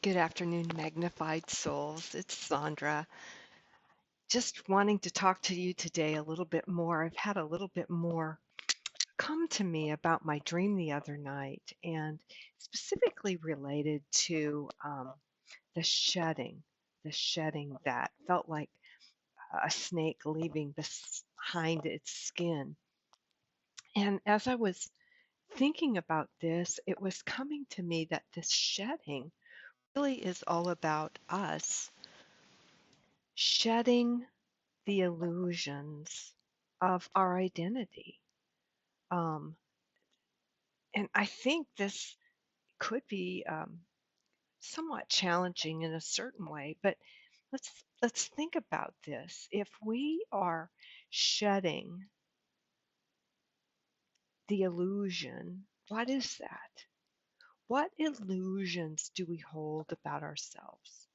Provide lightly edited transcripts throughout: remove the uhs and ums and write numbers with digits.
Good afternoon, magnified souls. It's Sandra. Just wanting to talk to you today a little bit more. I've had a little bit more come to me about my dream the other night, and specifically related to the shedding, the shedding that felt like a snake leaving behind its skin. And as I was thinking about this, it was coming to me that this shedding really is all about us shedding the illusions of our identity. Um, and I think this could be somewhat challenging in a certain way, but let's think about this. If we are shedding the illusion, what is that? What illusions do we hold about ourselves?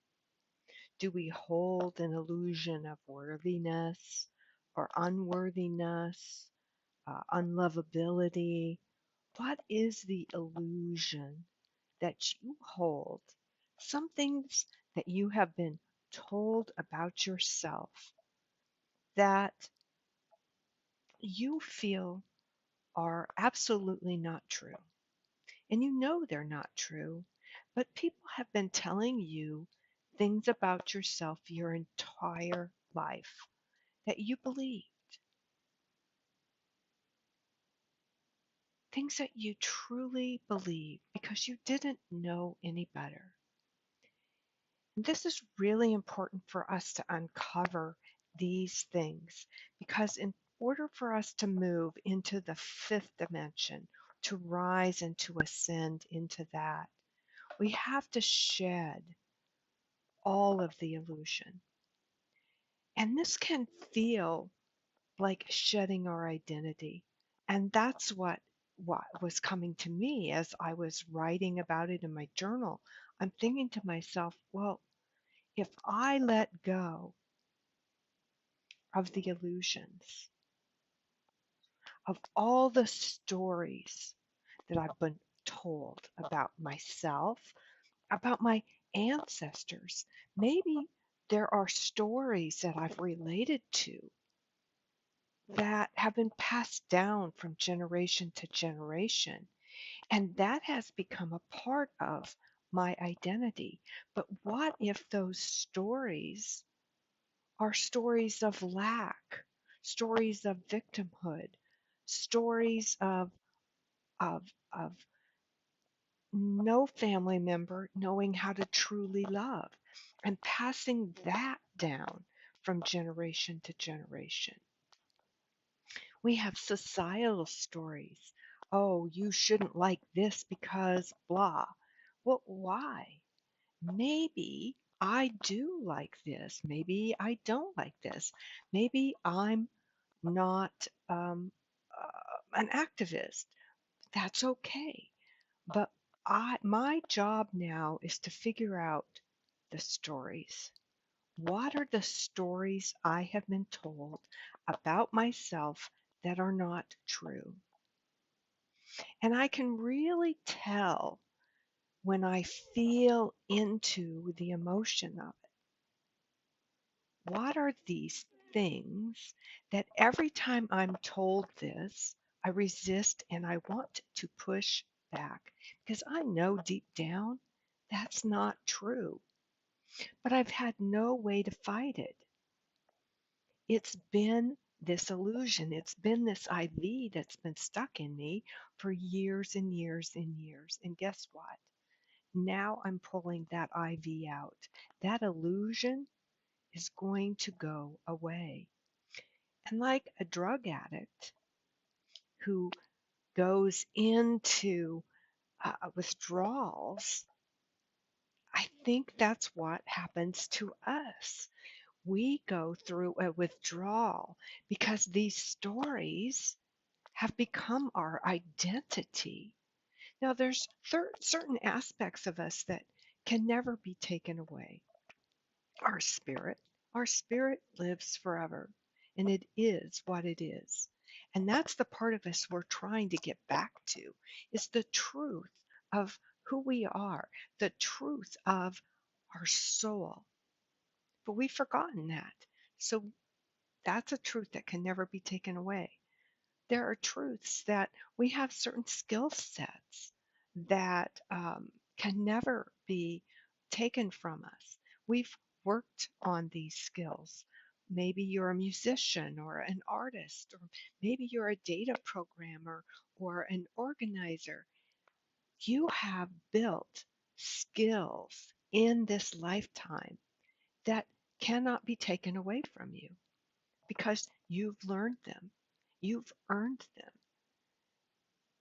Do we hold an illusion of worthiness or unworthiness, unlovability? What is the illusion that you hold? Some things that you have been told about yourself that you feel are absolutely not true. And you know they're not true, but people have been telling you things about yourself your entire life that you believe, things that you truly believe because you didn't know any better. This is really important for us to uncover these things because, in order for us to move into the fifth dimension, to rise and to ascend into that, we have to shed all of the illusion. And this can feel like shedding our identity. And that's what was coming to me as I was writing about it in my journal. I'm thinking to myself, well, if I let go of the illusions, of all the stories that I've been told about myself, about my ancestors. Maybe there are stories that I've related to that have been passed down from generation to generation, and that has become a part of my identity. But what if those stories are stories of lack, stories of victimhood, stories of of no family member knowing how to truly love and passing that down from generation to generation. We have societal stories. Oh, you shouldn't like this because blah. Well, why? Maybe I do like this. Maybe I don't like this. Maybe I'm not an activist. That's okay. But my job now is to figure out the stories. What are the stories I have been told about myself that are not true? And I can really tell when I feel into the emotion of it. What are these things that every time I'm told this, I resist and I want to push back because I know deep down that's not true, but I've had no way to fight it. It's been this illusion, it's been this IV that's been stuck in me for years and years and years. And guess what? Now I'm pulling that IV out. That illusion is going to go away. And like a drug addict who goes into withdrawals, I think that's what happens to us. We go through a withdrawal because these stories have become our identity. Now, there's certain aspects of us that can never be taken away. Our spirit. Our spirit lives forever, and it is what it is. And that's the part of us we're trying to get back to, is the truth of who we are, the truth of our soul. But we've forgotten that. So that's a truth that can never be taken away. There are truths that we have certain skill sets that can never be taken from us. We've worked on these skills. Maybe you're a musician or an artist, or maybe you're a data programmer or an organizer. You have built skills in this lifetime that cannot be taken away from you because you've learned them, you've earned them.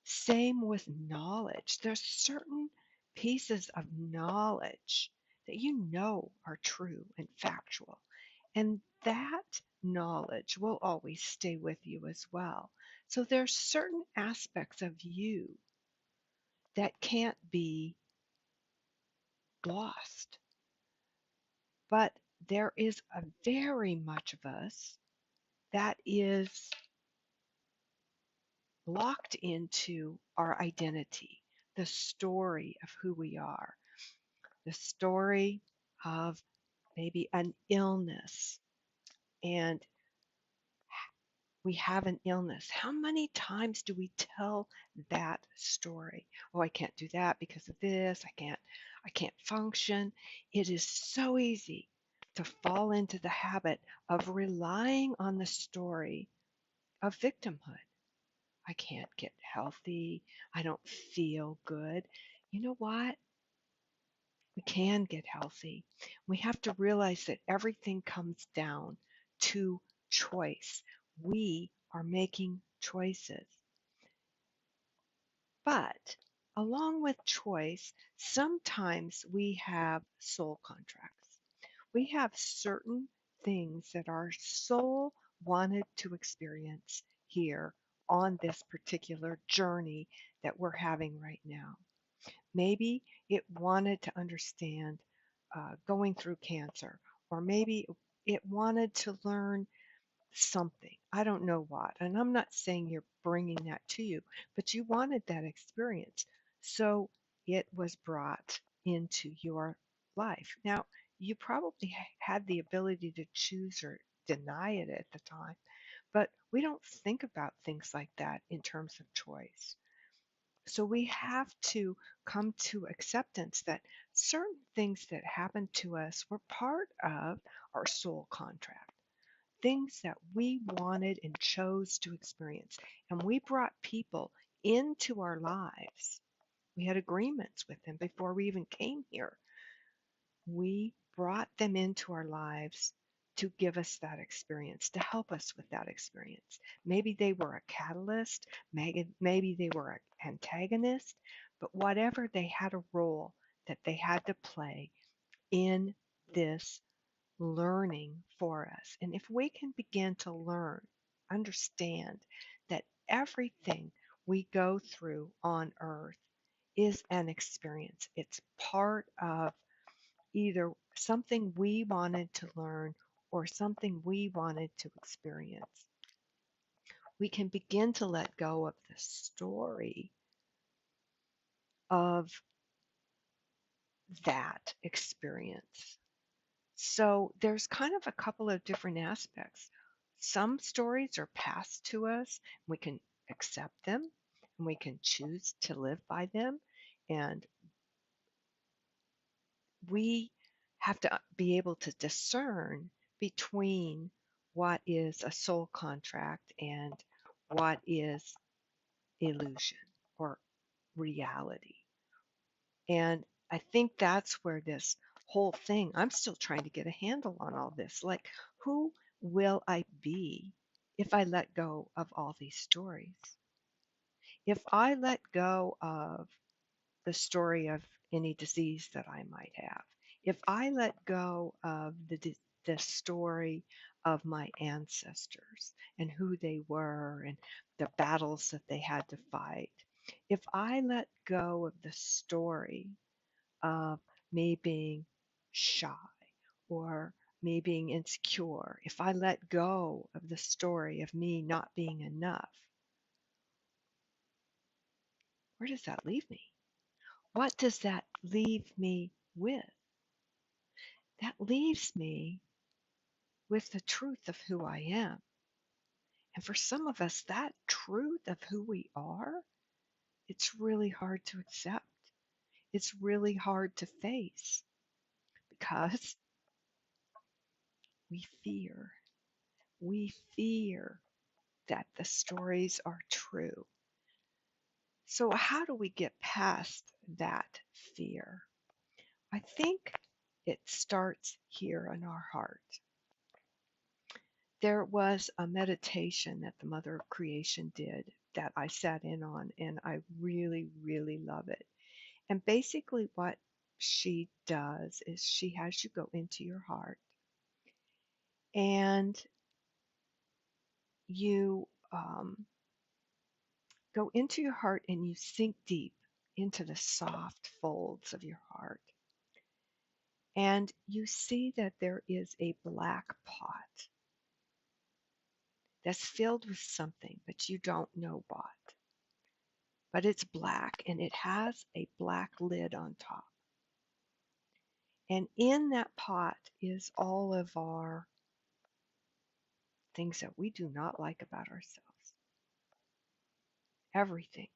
Same with knowledge. There's certain pieces of knowledge that you know are true and factual, and that knowledge will always stay with you as well. So there's certain aspects of you that can't be lost, but there is a very much of us that is locked into our identity, the story of who we are, the story of maybe an illness, and we have an illness. How many times do we tell that story? Oh, I can't do that because of this. I can't function. It is so easy to fall into the habit of relying on the story of victimhood. I can't get healthy. I don't feel good. You know what? We can get healthy. We have to realize that everything comes down to choice. We are making choices. But along with choice, sometimes we have soul contracts. We have certain things that our soul wanted to experience here on this particular journey that we're having right now. Maybe it wanted to understand going through cancer, or maybe it wanted to learn something. I don't know what. And I'm not saying you're bringing that to you, but you wanted that experience. So it was brought into your life. Now, you probably had the ability to choose or deny it at the time, but we don't think about things like that in terms of choice. So we have to come to acceptance that certain things that happened to us were part of our soul contract, things that we wanted and chose to experience. And we brought people into our lives. We had agreements with them before we even came here. We brought them into our lives to give us that experience, to help us with that experience. Maybe they were a catalyst, maybe they were an antagonist, but whatever, they had a role that they had to play in this learning for us. And if we can begin to learn, understand that everything we go through on earth is an experience, it's part of either something we wanted to learn or something we wanted to experience. We can begin to let go of the story of that experience. So there's kind of a couple of different aspects. Some stories are passed to us, we can accept them, and we can choose to live by them. And we have to be able to discern between what is a soul contract and what is illusion or reality. And I think that's where this whole thing, I'm still trying to get a handle on all this. Like, who will I be if I let go of all these stories? If I let go of the story of any disease that I might have, if I let go of the story of my ancestors and who they were and the battles that they had to fight, if I let go of the story of me being shy or me being insecure, if I let go of the story of me not being enough, where does that leave me? what does that leave me with? That leaves me with the truth of who I am. And for some of us, that truth of who we are, it's really hard to accept. It's really hard to face because we fear. We fear that the stories are true. So, how do we get past that fear? I think it starts here in our heart. There was a meditation that the Mother of Creation did that I sat in on, and I really, really love it. And basically, what she does is she has you go into your heart and you go into your heart and you sink deep into the soft folds of your heart. And you see that there is a black pot that's filled with something, but you don't know what. But it's black and it has a black lid on top. And in that pot is all of our things that we do not like about ourselves. Everything.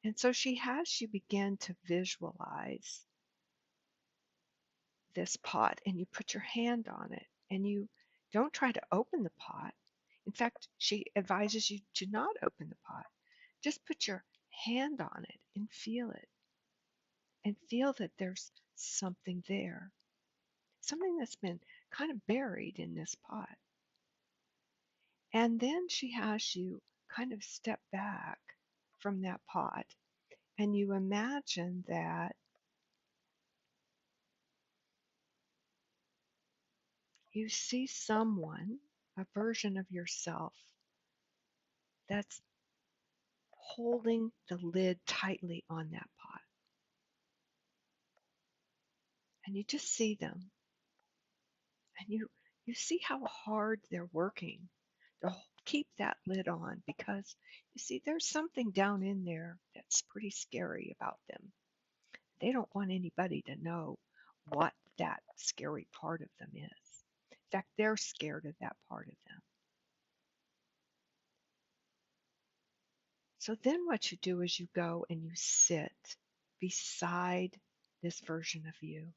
And so she has you begin to visualize this pot and you put your hand on it and you don't try to open the pot. In fact, she advises you to not open the pot. Just put your hand on it and feel that there's something there, something that's been kind of buried in this pot. And then she has you kind of step back from that pot and you imagine that you see someone, a version of yourself, that's holding the lid tightly on that pot. And you just see them and you see how hard they're working to keep that lid on because you see there's something down in there that's pretty scary about them. They don't want anybody to know what that scary part of them is. In fact, they're scared of that part of them. So then what you do is you go and you sit beside this version of you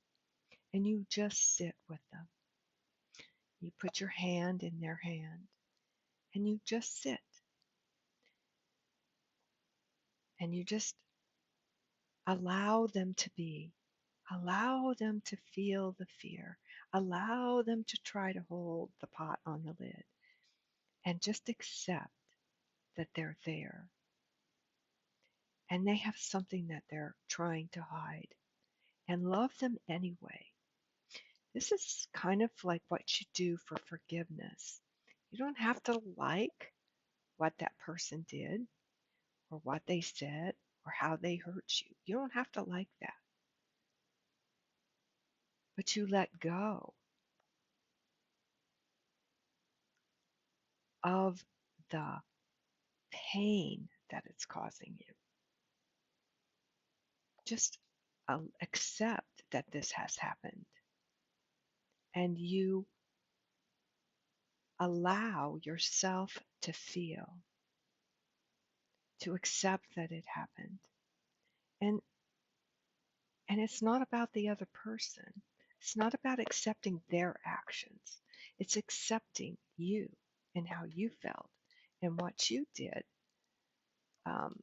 and you just sit with them. You put your hand in their hand and you just sit and you just allow them to be. Allow them to feel the fear. Allow them to try to hold the pot on the lid and just accept that they're there and they have something that they're trying to hide and love them anyway. This is kind of like what you do for forgiveness. You don't have to like what that person did or what they said or how they hurt you. You don't have to like that. But you let go of the pain that it's causing you. Just accept that this has happened and you allow yourself to feel, to accept that it happened. And and it's not about the other person. It's not about accepting their actions. It's accepting you and how you felt and what you did um,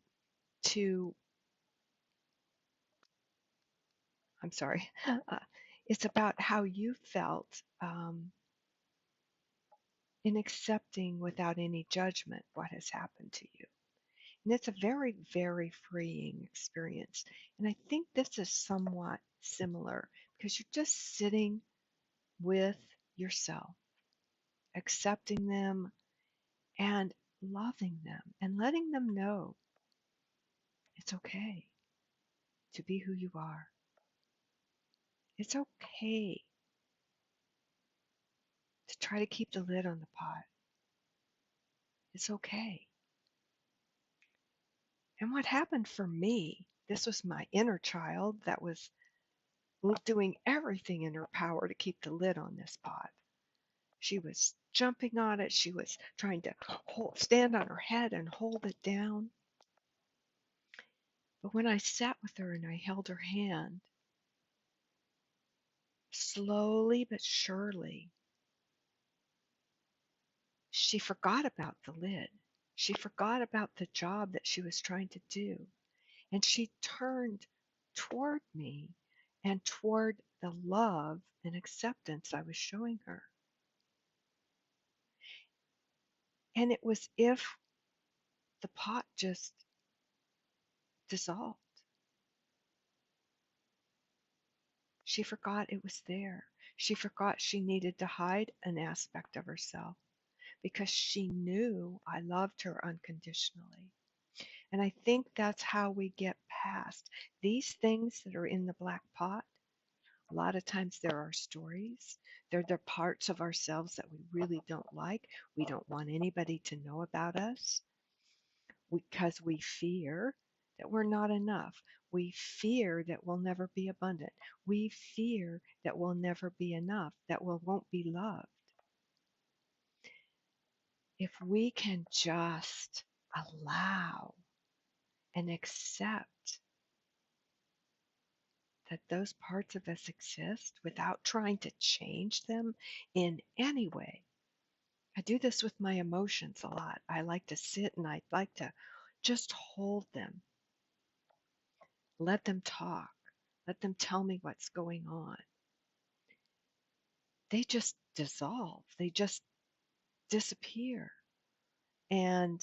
to, I'm sorry, it's about how you felt in accepting without any judgment what has happened to you. And it's a very, very freeing experience. And I think this is somewhat similar because you're just sitting with yourself, accepting them and loving them and letting them know it's okay to be who you are. It's okay to try to keep the lid on the pot. It's okay. And what happened for me This was my inner child that was doing everything in her power to keep the lid on this pot. She was jumping on it. She was trying to stand on her head and hold it down. But when I sat with her and I held her hand, slowly but surely, she forgot about the lid. She forgot about the job that she was trying to do. And she turned toward me and toward the love and acceptance I was showing her. And it was if the pot just dissolved. She forgot it was there. She forgot she needed to hide an aspect of herself because she knew I loved her unconditionally. And I think that's how we get past these things that are in the black pot. A lot of times there are stories. They're parts of ourselves that we really don't like. We don't want anybody to know about us because we fear that we're not enough. We fear that we'll never be abundant. We fear that we'll never be enough, that we won't be loved. If we can just allow and accept that those parts of us exist without trying to change them in any way. I do this with my emotions a lot. I like to sit and I like to just hold them, let them talk, let them tell me what's going on. They just dissolve, they just disappear. And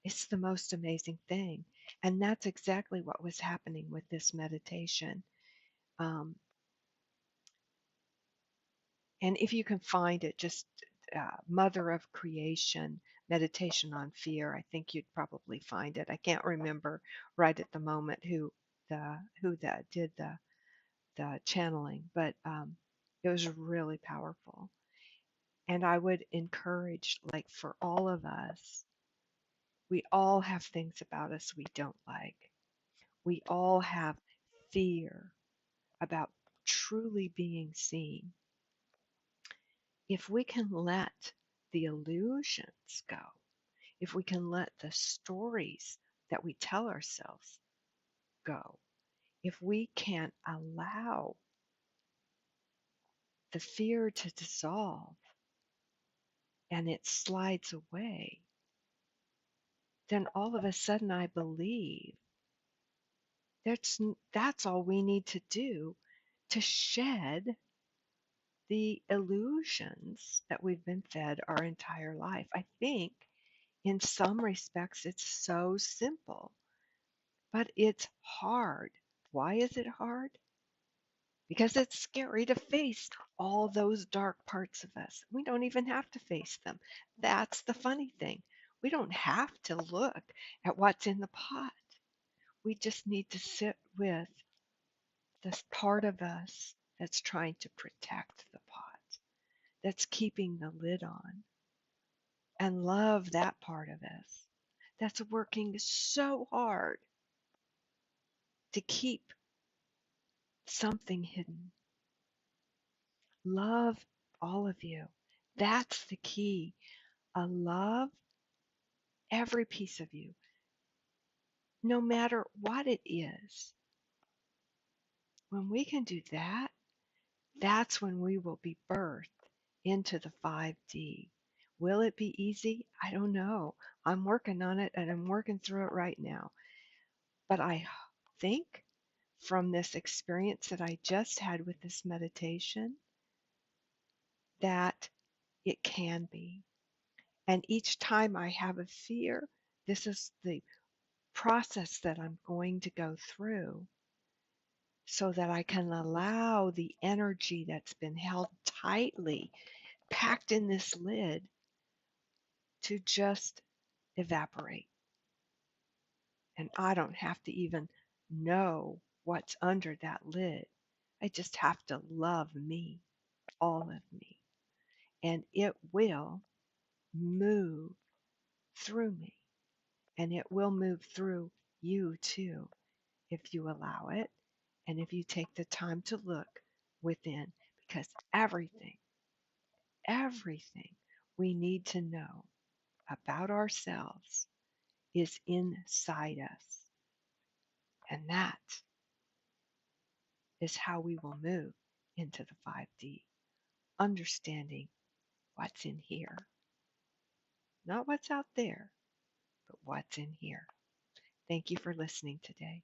it's the most amazing thing. And that's exactly what was happening with this meditation. Um, And if you can find it, just Mother of Creation meditation on fear. I think you'd probably find it. I can't remember right at the moment who that did the channeling, but it was really powerful. And I would encourage, like for all of us, we all have things about us we don't like. We all have fear about truly being seen. If we can let the illusions go, if we can let the stories that we tell ourselves go, if we can allow the fear to dissolve and it slides away, then all of a sudden I believe that's all we need to do to shed the illusions that we've been fed our entire life. I think in some respects it's so simple. But it's hard. Why is it hard? Because it's scary to face all those dark parts of us. We don't even have to face them. That's the funny thing. We don't have to look at what's in the pot. We just need to sit with this part of us that's trying to protect the pot, that's keeping the lid on, and love that part of us that's working so hard to keep something hidden. Love all of you. That's the key. Love every piece of you, no matter what it is. When we can do that, that's when we will be birthed into the 5D. Will it be easy? I don't know. I'm working on it and I'm working through it right now. But I think from this experience that I just had with this meditation that it can be. And each time I have a fear, this is the process that I'm going to go through so that I can allow the energy that's been held tightly, packed in this lid, to just evaporate. And I don't have to even know what's under that lid. I just have to love me, all of me, and it will move through me. And it will move through you too. if you allow it and if you take the time to look within, because everything we need to know about ourselves is inside us. And that is how we will move into the 5D, understanding what's in here, not what's out there, but what's in here. Thank you for listening today.